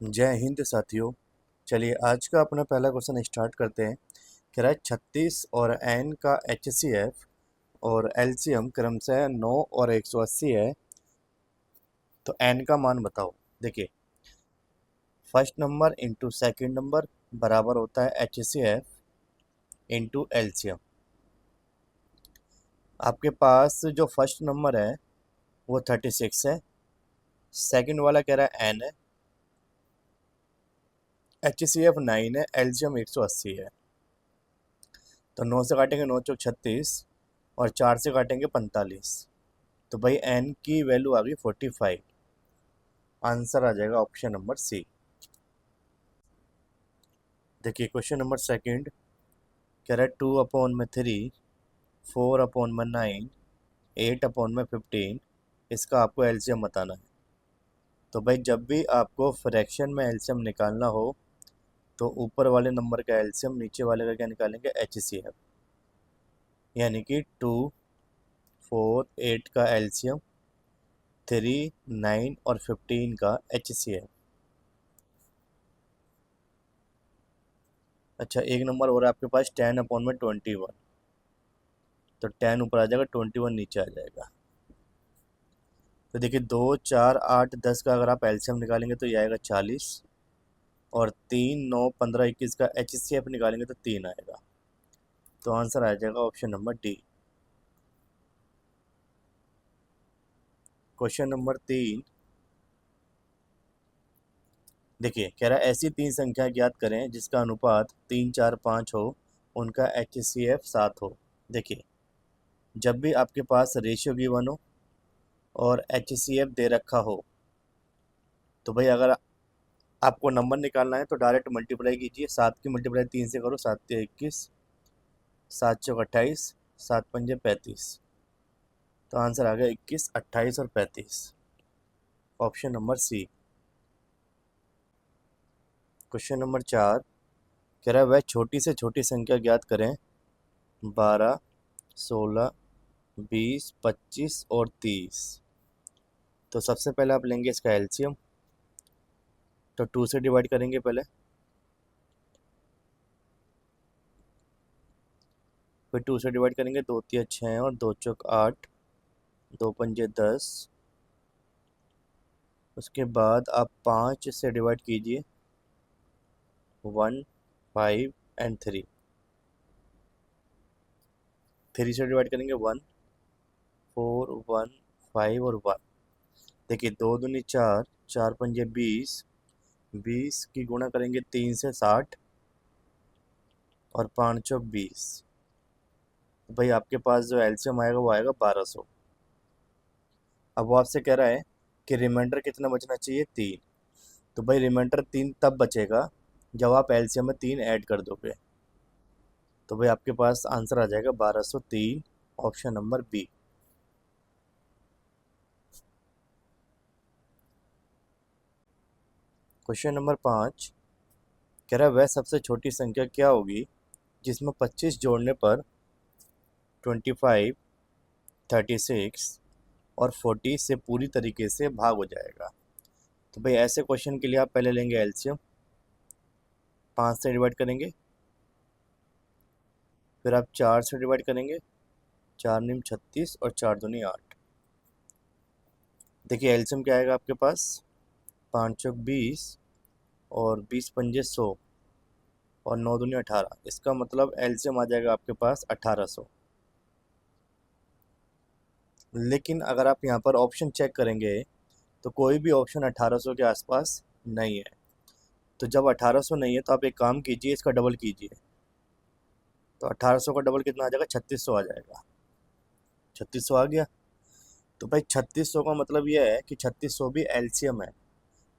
जय हिंद साथियों। चलिए आज का अपना पहला क्वेश्चन स्टार्ट करते हैं। कह रहा है 36 और n का HCF और LCM क्रमशः 9 और 180 है, तो n का मान बताओ। देखिए, first number into second number बराबर होता है HCF इंटू LCM। आपके पास जो फर्स्ट नंबर है वो 36 है, सेकेंड वाला कह रहा है n है, HCF 9 है, LCM 180 है। तो 9 से काटेंगे 9 चौक 36 और 4 से काटेंगे 45। तो भाई n की वैल्यू आ गई 45। आंसर आ जाएगा ऑप्शन नंबर सी। देखिए क्वेश्चन नंबर सेकंड कह रहा है 2/3, 4/9, 8/15, इसका आपको एलसीएम बताना है। तो भाई जब भी आपको फ्रैक्शन में एलसीएम निकालना हो तो ऊपर वाले नंबर का एलसीएम, नीचे वाले का क्या निकालेंगे, एचसीएफ। यानी कि 2, 4, 8 का एलसीएम, 3, 9 और 15 का एचसीएफ। अच्छा, एक नंबर और है आपके पास 10/21। तो 10 ऊपर आ जाएगा, 21 नीचे आ जाएगा। तो देखिए 2, 4, 8, 10 का अगर आप एलसीएम निकालेंगे तो ये आएगा 40, और 3, 9, 15, 21 का एचसीएफ निकालेंगे तो 3 आएगा। तो आंसर आ जाएगा option number D. Question number 3 देखिए, कह रहा है ऐसी 3 संख्या ज्ञात करें जिसका अनुपात 3, 4, 5 हो, उनका एचसीएफ 7 हो। देखिए, जब भी आपके पास रेशियो गिवन हो और एचसीएफ दे रखा हो, तो भाई अगर आपको नंबर निकालना है तो डायरेक्ट मल्टीप्लाई कीजिए। 7 की मल्टीप्लाई 3 से करो, 7 से 21, 7 चौक 28, 7 पंजे 35। तो आंसर आ गया 21, 28 और 35। Option number C. Question number 4 कह रहा है वह छोटी से छोटी संख्या ज्ञात करें 12, 16, 20, 25 और 30। तो सबसे पहले आप लेंगे इसका एलसीएम। तो 2 से डिवाइड करेंगे पहले, फिर 2 से डिवाइड करेंगे, 2 तिया 6 और 2 चौक 8, 2 पंजे 10। उसके बाद आप 5 से डिवाइड कीजिए, 1, 5 एंड 3। 3 से डिवाइड करेंगे 1, 4, 1, 5 और 1। देखिए 2 दूनी 4, 4 पंजे 20, 20 की गुणा करेंगे 3 से 60 और 5 चौक 20। तो भाई आपके पास जो एलसीएम आएगा वो आएगा 1200। अब वो आपसे कह रहा है कि रिमाइंडर कितना बचना चाहिए, 3। तो भाई रिमाइंडर 3 तब बचेगा जब आप एलसीएम में 3 ऐड कर दोगे। तो भाई आपके पास आंसर आ जाएगा 1203, option number B. Question number 5 कह रहा है वह सबसे छोटी संख्या क्या होगी जिसमें 25 जोड़ने पर 25, 36 और 40 से पूरी तरीके से भाग हो जाएगा। तो भाई ऐसे क्वेश्चन के लिए आप पहले लेंगे एलसीएम, 5 से डिवाइड करेंगे, फिर आप 4 से डिवाइड करेंगे, 4 नीम 36 और 4 दूनी 8। देखिए एलसीएम क्या आएगा आपके पास, 5 चौक 20 और 20 पंजे 100 और 9 दूनी 18। इसका मतलब एलसीएम आ जाएगा आपके पास 1800। लेकिन अगर आप यहाँ पर ऑप्शन चेक करेंगे तो कोई भी ऑप्शन 1800 के आसपास नहीं है। तो जब 1800 नहीं है तो आप एक काम कीजिए, इसका डबल कीजिए। तो 1800 का डबल कितना आ जाएगा, 3600 आ जाएगा। 3600 आ गया। तो भाई 3600 का मतलब ये है कि 3600 भी एलसीएम है,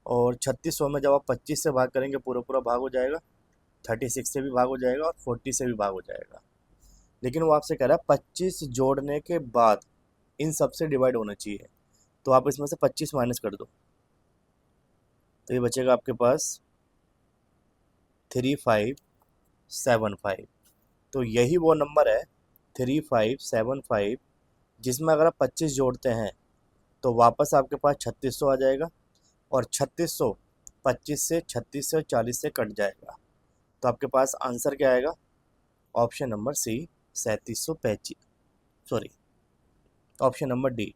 और 3600 में जब आप 25 से भाग करेंगे पूरा पूरा भाग हो जाएगा, 36 से भी भाग हो जाएगा और 40 से भी भाग हो जाएगा। लेकिन वो आपसे कह रहा है 25 जोड़ने के बाद इन सब से डिवाइड होना चाहिए। तो आप इसमें से 25 माइनस कर दो, तो ये बचेगा आपके पास 3575। तो यही वो नंबर है 3575 जिसमें अगर आप 25 जोड़ते हैं तो वापस आपके पास 3600 आ जाएगा, और 3600 25 से, 36 से और 40 से कट जाएगा। तो आपके पास आंसर क्या आएगा? Option number C 3735, sorry option number D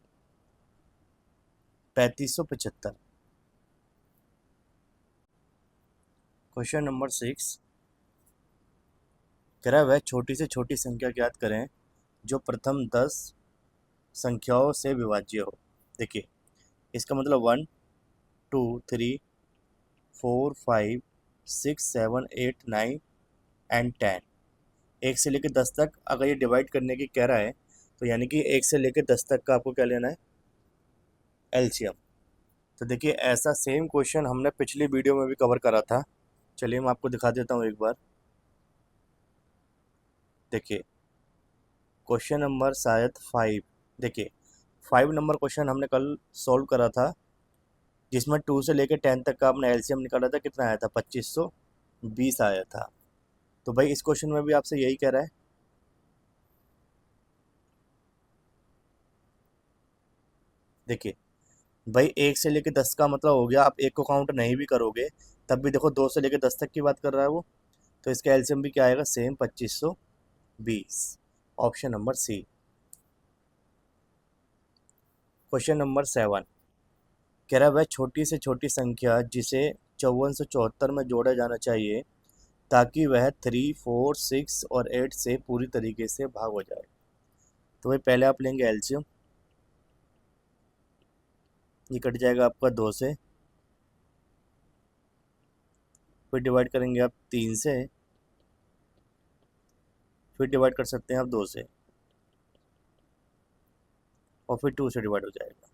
3575। Question number 6 कह रहा है वह छोटी से छोटी संख्या ज्ञात करें जो प्रथम 10 संख्याओं से विभाज्य हो। देखिए इसका मतलब 1 2 3 4 5 6 7 8 9 एंड 10, 1 से लेकर 10 तक अगर ये डिवाइड करने की कह रहा है तो यानी कि 1 से लेकर 10 तक का आपको क्या लेना है? एलसीएम। तो देखिए ऐसा सेम क्वेश्चन हमने पिछली वीडियो में भी कवर करा था। चलिए मैं आपको दिखा देता हूँ एक बार। देखिए क्वेश्चन नंबर शायद 5, देखिए 5 नंबर क्वेश्चन हमने कल सॉल्व करा था, जिसमें 2 से लेकर 10 तक का आपने एलसीएम निकाला था। कितना आया था? 2520 आया था। तो भाई इस क्वेश्चन में भी आपसे यही कह रहा है। देखिए भाई 1 से लेकर 10 का मतलब हो गया, आप एक को काउंट नहीं भी करोगे तब भी देखो 2 से लेकर 10 तक की बात कर रहा है वो। तो इसका एलसीएम भी क्या आएगा? Same 2520, option number C. Question number 7 कह रहा है वह छोटी से छोटी संख्या जिसे 54 से 74 में जोड़ा जाना चाहिए ताकि वह 3 4 6 और 8 से पूरी तरीके से भाग हो जाए। तो भाई पहले आप लेंगे एलसीएम, ये कट जाएगा आपका 2 से, फिर डिवाइड करेंगे आप 3 से, फिर डिवाइड कर सकते हैं आप 2 से, और फिर 2 से डिवाइड हो जाएगा।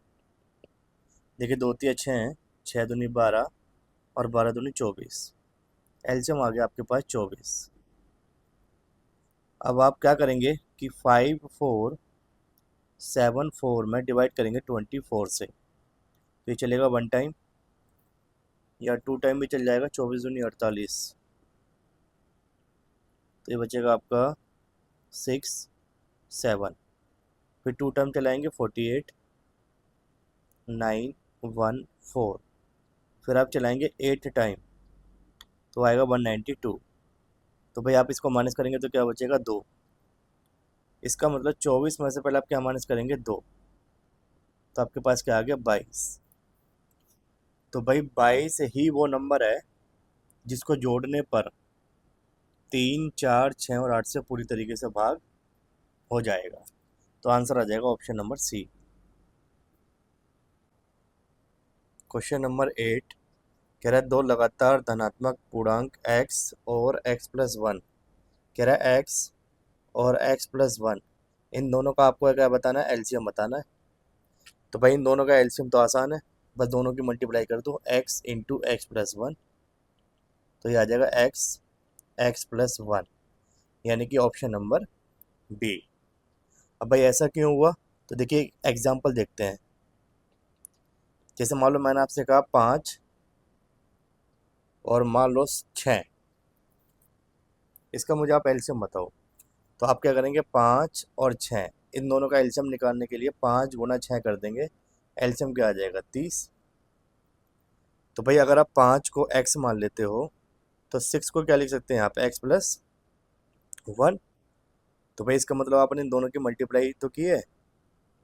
देखिए 2 3 अच्छे हैं, 6 दूनी 12 और 12 दूनी 24, एलसीएम आ गया आपके पास 24। अब आप क्या करेंगे कि 5 4 7 4 में डिवाइड करेंगे 24 से, तो ये चलेगा 1 टाइम या 2 टाइम भी चल जाएगा। 24 दूनी 48, तो ये बचेगा आपका 6 7, फिर 2 टाइम चलाएंगे 48 9 1 4, फिर आप चलाएंगे 8 टाइम तो आएगा 192। तो भाई आप इसको माइनस करेंगे तो क्या बचेगा? 2। इसका मतलब 24 में से पहले आप क्या माइनस करेंगे? 2, तो आपके पास क्या आ गया? 22। तो भाई 22 ही वो नंबर है जिसको जोड़ने पर 3 4 6 और 8 से पूरी तरीके से भाग हो जाएगा। तो आंसर आ जाएगा option number C. Question number 8 कह रहा है दो लगातार धनात्मक पूर्णांक x और x+1, कह रहा है x और x+1 इन दोनों का आपको क्या बताना है? एलसीएम बताना है। तो भाई इन दोनों का एलसीएम तो आसान है, बस दोनों की मल्टीप्लाई कर दो, x इंटू x+1, तो ये आ जाएगा x+1, यानी कि ऑप्शन नंबर बी। अब भाई ऐसा क्यों हुआ? तो देखिए एग्जाम्पल देखते हैं। जैसे मान लो मैंने आपसे कहा 5 और मान लो 6, इसका मुझे आप एलसीएम बताओ। तो आप क्या करेंगे? 5 और 6 इन दोनों का एलसीएम निकालने के लिए 5 गुना 6 कर देंगे, एलसीएम क्या आ जाएगा? 30। तो भाई अगर आप 5 को x मान लेते हो तो 6 को क्या लिख सकते हैं? यहाँ पे x+1। तो भाई इसका मतलब आपने इन दोनों की मल्टीप्लाई तो की है,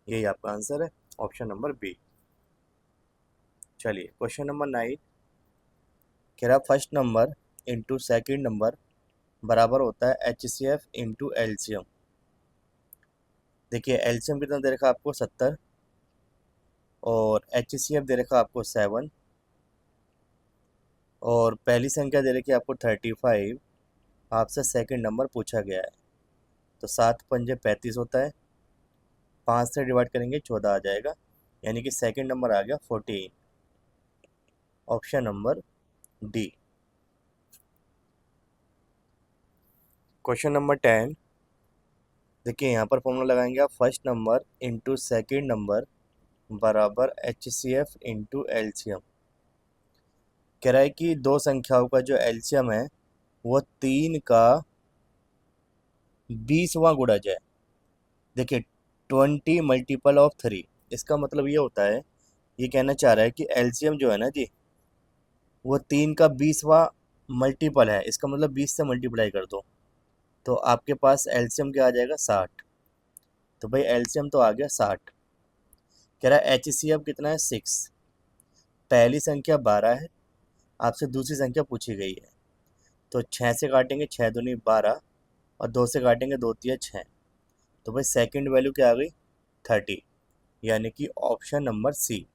यही आपका आंसर है, ऑप्शन नंबर बी। चलिए क्वेश्चन नंबर 9 कह रहा first number into second number बराबर होता है HCF इंटू एलसीएम। देखिए एलसीएम कितना दे रखा आपको? 70, और HCF दे रखा आपको 7, और पहली संख्या दे रखी है आपको 35, आपसे सेकंड नंबर पूछा गया है। तो 7 पंजे 35 होता है, 5 से डिवाइड करेंगे 14 आ जाएगा, यानी कि सेकंड नंबर आ गया 14, option number D. Question number 10 देखिए यहाँ पर फॉर्मूला लगाएंगे आप, first number into second number बराबर HCF इंटू एलसीएम। कह रहा है कि दो संख्याओं का जो एलसीएम है वो 3 का 20वां गुणा जाए। देखिए 20 मल्टीपल ऑफ 3, इसका मतलब ये होता है, ये कहना चाह रहा है कि एलसीएम जो है ना जी, वो 3 का 20वां मल्टीपल है, इसका मतलब 20 से मल्टीप्लाई कर दो, तो आपके पास एलसीएम क्या आ जाएगा, 60। तो भाई एलसीएम तो आ गया 60। कह रहा है एचसीएफ कितना है, 6। पहली संख्या 12 है, आपसे दूसरी संख्या पूछी गई है। तो 6 से काटेंगे, 6 दूनी 12, और 2 से काटेंगे, 2 तिया 6। तो भाई सेकंड वैल्यू क्या आ गई, 30, यानी कि ऑप्शन नंबर सी।